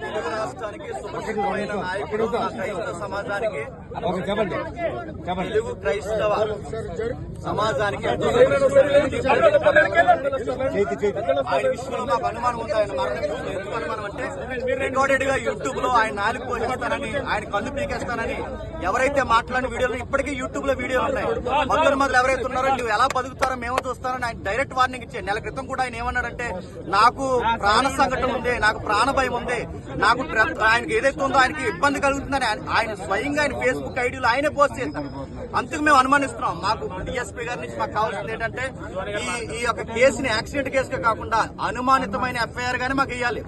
తెలుగు రాష్ట్రానికి సుపరిచితమైన నాయకుడు, క్రైస్తవ సమాజానికి, తెలుగు క్రైస్తవ సమాజానికి ఆయన విషయంలో మాకు అనుమానం ఉంది. ఆయన మరణం విషయంలో ఎందుకు అనుమానం అంటే, రికార్డెడ్ గా యూట్యూబ్ లో ఆయన నాలుగు పోషిస్తానని, ఆయన కళ్ళు పీకేస్తానని ఎవరైతే మాట్లాడిన వీడియోలు ఇప్పటికీ యూట్యూబ్ లో వీడియోలు ఉన్నాయి. మొదటి మొదలు ఎవరైతే ఉన్నారో నువ్వు ఎలా బతుకుతారో మేము చూస్తారని ఆయన డైరెక్ట్ వార్నింగ్ ఇచ్చే. నెల క్రితం కూడా ఆయన ఏమన్నాడంటే, నాకు ప్రాణ సంఘటన ఉంది, నాకు ప్రాణ భయం ఉంది, నాకు ఆయనకి ఏదైతే ఉందో ఆయనకి ఇబ్బంది కలుగుతుందని ఆయన స్వయంగా ఆయన ఫేస్బుక్ ఐడీలో ఆయనే పోస్ట్ చేశారు. అందుకు మేము అనుమానిస్తున్నాం. మాకు డిఎస్పీ గారి నుంచి మాకు కావాల్సింది ఏంటంటే, ఈ యొక్క కేసుని యాక్సిడెంట్ కేసుగా కాకుండా అనుమానితమైన ఎఫ్ఐఆర్ గానీ మాకు ఇవ్వాలి,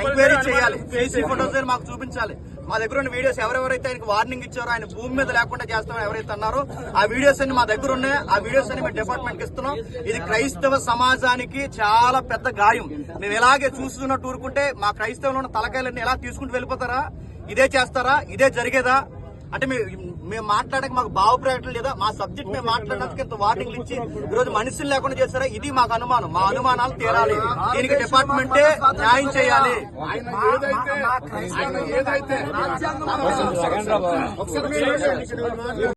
ఎంక్వైరీ చేయాలి, సీసీ ఫోటోస్ మాకు చూపించాలి. మా దగ్గర ఉన్న వీడియోస్ ఎవరెవరైతే ఆయనకు వార్నింగ్ ఇచ్చారో, ఆయన భూమి మీద లేకుండా చేస్తామని ఎవరైతే అన్నారో ఆ వీడియోస్ అన్ని మా దగ్గర ఉన్నాయి. ఆ వీడియోస్ అన్ని మేము డిపార్ట్మెంట్ కి ఇస్తున్నాం. ఇది క్రైస్తవ సమాజానికి చాలా పెద్ద గాయం. మేము ఇలాగే చూస్తున్నట్టు ఊరుకుంటే మా క్రైస్తవులు ఉన్న తలకాయలన్నీ ఎలా తీసుకుంటూ వెళ్ళిపోతారా? ఇదే చేస్తారా? ఇదే జరిగేదా? అంటే మేము మాట్లాడక మాకు భావప్రకటన లేదా? మా సబ్జెక్ట్ మేము మాట్లాడినందుకు ఇంత వార్నింగ్లు ఇచ్చి ఈరోజు మనుషులు లేకుండా చేస్తారా? ఇది మాకు అనుమానం. మా అనుమానాలు తీరాలి. దీనికి డిపార్ట్మెంటే న్యాయం చేయాలి.